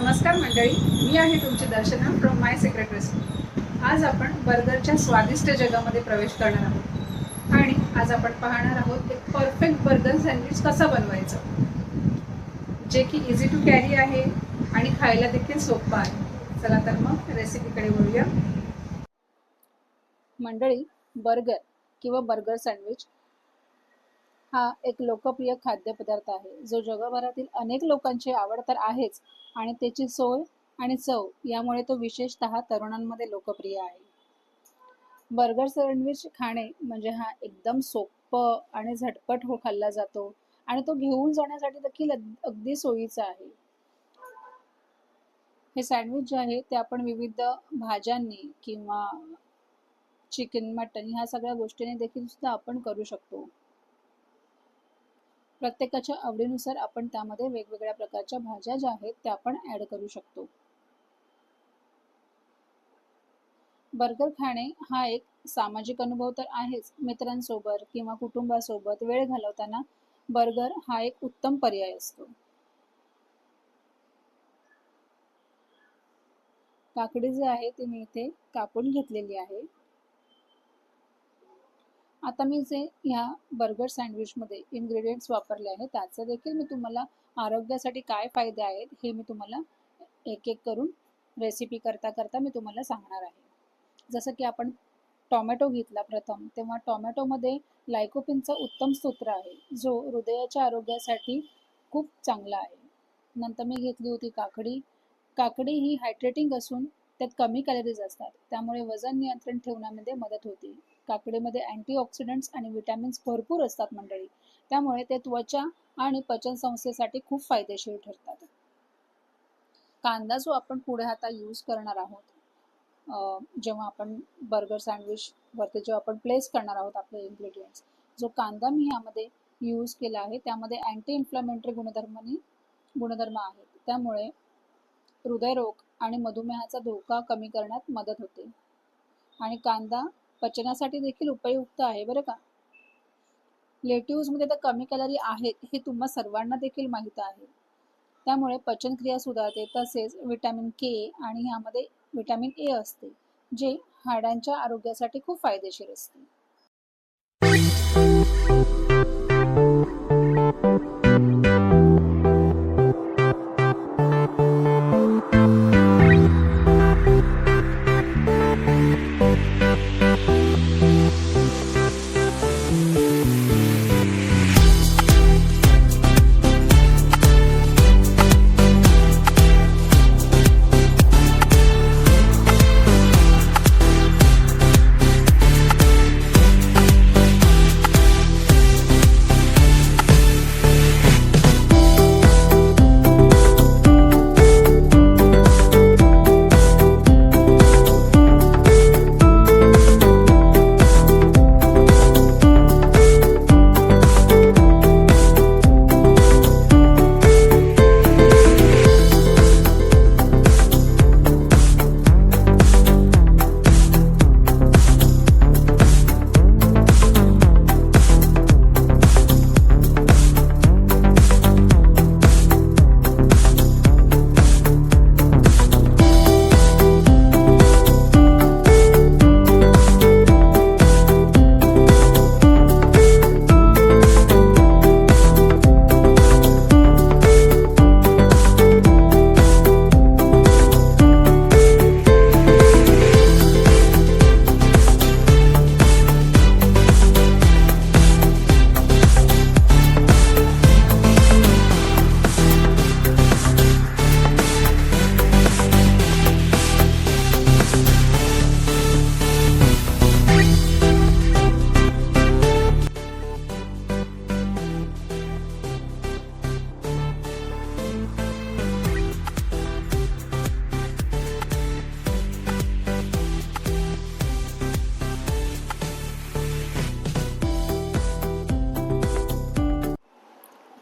नमस्कार मंडळी, मी आहे तुमची दर्शना फ्रॉम माय सिक्रेट रेसिपी। आज आपण बर्गरच्या स्वादिष्ट जगामध्ये प्रवेश करणार आहोत आणि आज आपण पाहणार आहोत एक परफेक्ट बर्गर सँडविच कसा बनवायचं, जे की इझी टू कॅरी आहे आणि खायला देखील सोपं आहे। चला तर मग रेसिपीकडे वळूया। मंडळी, बर्गर किंवा बर्गर सँडविच हा एक लोकप्रिय खाद्यपदार्थ आहे, जो जगभरातील अनेक लोकांची आवड तर आहेच आणि त्याची सोय आणि चव यामुळे तो विशेषतः तरुणांमध्ये लोकप्रिय आहे। बर्गर सँडविच खाणे म्हणजे हा एकदम सोपं आणि झटपट खाल्ला जातो आणि तो घेऊन जाण्यासाठी देखील अगदी सोयीचा आहे। हे सँडविच जे आहे ते आपण विविध भाज्यांनी किंवा चिकन, मटन ह्या सगळ्या गोष्टींनी देखील सुद्धा आपण करू शकतो। प्रत्येकाच्या आवडीनुसार आपण त्यामध्ये वेगवेगळ्या प्रकारच्या भाज्या ज्या आहेत त्या आपण ऍड करू शकतो। बर्गर खाणे हा एक सामाजिक अनुभव तर आहेच, मित्रांसोबत किंवा कुटुंबासोबत वेळ घालवताना बर्गर हा एक उत्तम पर्याय असतो। काकडी जी आहे ती मी इथे कापून घेतलेली आहे। आता मी जे ह्या बर्गर सँडविचमध्ये इन्ग्रेडियंट्स वापरले आहेत त्याचे देखील मी तुम्हाला आरोग्यासाठी काय फायदे आहेत हे मी तुम्हाला एक एक करून रेसिपी करता करता मी तुम्हाला सांगणार आहे। जसं की आपण टोमॅटो घेतला प्रथम, तेव्हा टोमॅटोमध्ये लायकोपिनचा उत्तम स्रोत आहे, जो हृदयाच्या आरोग्यासाठी खूप चांगला आहे। नंतर मी घेतली होती काकडी। काकडी ही हायड्रेटिंग असून त्यात कमी कॅलरीज असतात, त्यामुळे वजन नियंत्रण ठेवण्यामध्ये मदत होते। काकडीमध्ये अँटीऑक्सिडंट्स आणि विटॅमिन्स भरपूर असतात मंडळी, त्यामुळे ते त्वचा आणि पचन संस्थेसाठी खूप फायदेशीर ठरतात। कांदा जो आपण पुढे आता यूज करणार आहोत, जेव्हा आपण बर्गर सँडविच वरती जेव्हा आपण प्लेस करणार आहोत आपले इन्ग्रेडियंट्स, जो कांदा मी यामध्ये यूज केला आहे त्यामध्ये अँटी इन्फ्लॅमेटरी गुणधर्म आहेत, त्यामुळे हृदयरोग आणि मधुमेहाचा धोका कमी करण्यात मदत होते। आणि कांदा पचनासाठी देखील उपयुक्त आहे बरं का। लेट्यूजमध्ये तर कमी कॅलरी आहेत हे तुम्हा सर्वांना देखील माहीत आहे, त्यामुळे पचनक्रिया सुधारते। तसेच विटॅमिन के आणि यामध्ये विटॅमिन ए असते, जे हाडांच्या आरोग्यासाठी खूप फायदेशीर असते।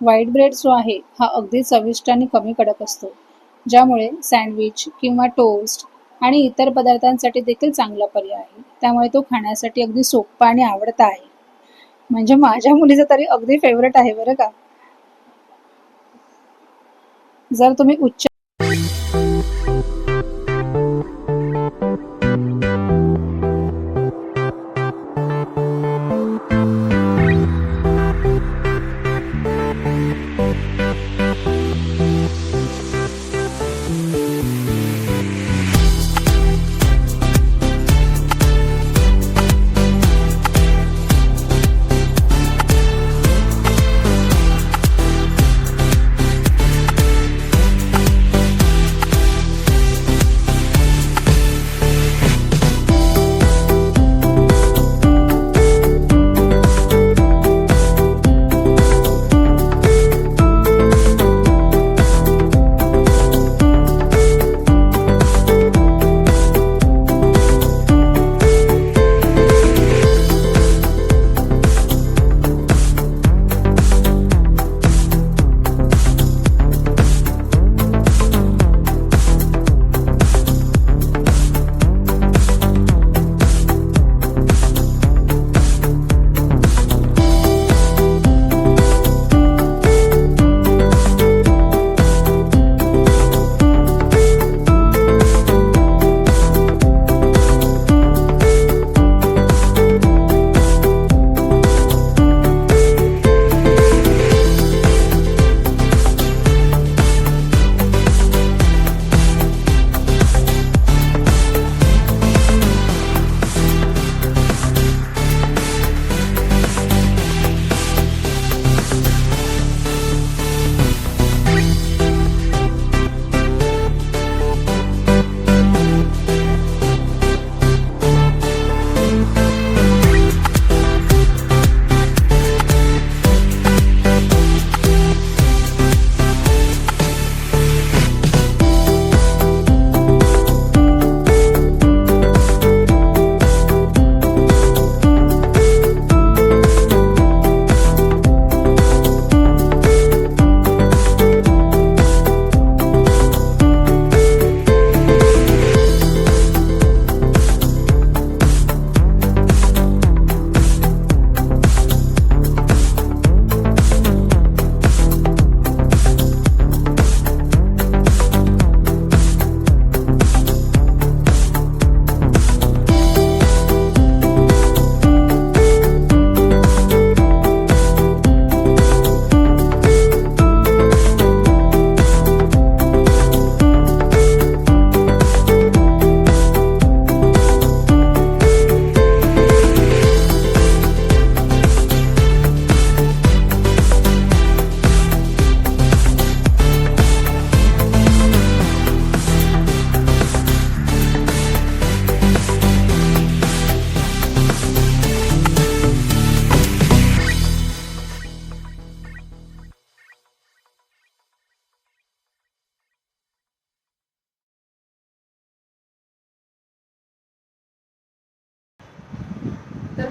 व्हाईट ब्रेड जो आहे हा अगदी चविष्ट आणि कमी कडक असतो, ज्यामुळे सँडविच किंवा टोस्ट आणि इतर पदार्थांसाठी देखील चांगला पर्याय आहे। त्यामुळे तो खाण्यासाठी अगदी सोपा आणि आवडता आहे। म्हणजे माझ्या मुलीचं तरी अगदी फेवरेट आहे बरं का। जर तुम्ही उच्च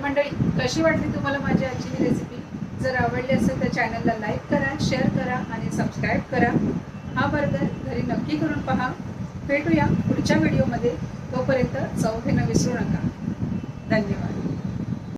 मंडळी, कशी वाटली तुम्हाला माझी आजची ही रेसिपी? जर आवडली असेल तर चॅनलला लाईक करा, शेअर करा आणि सबस्क्राईब करा. हा बर्गर घरी नक्की करून पहा. भेटूया पुढच्या व्हिडिओमध्ये. तोपर्यंत चव घेणं विसरू नका. धन्यवाद.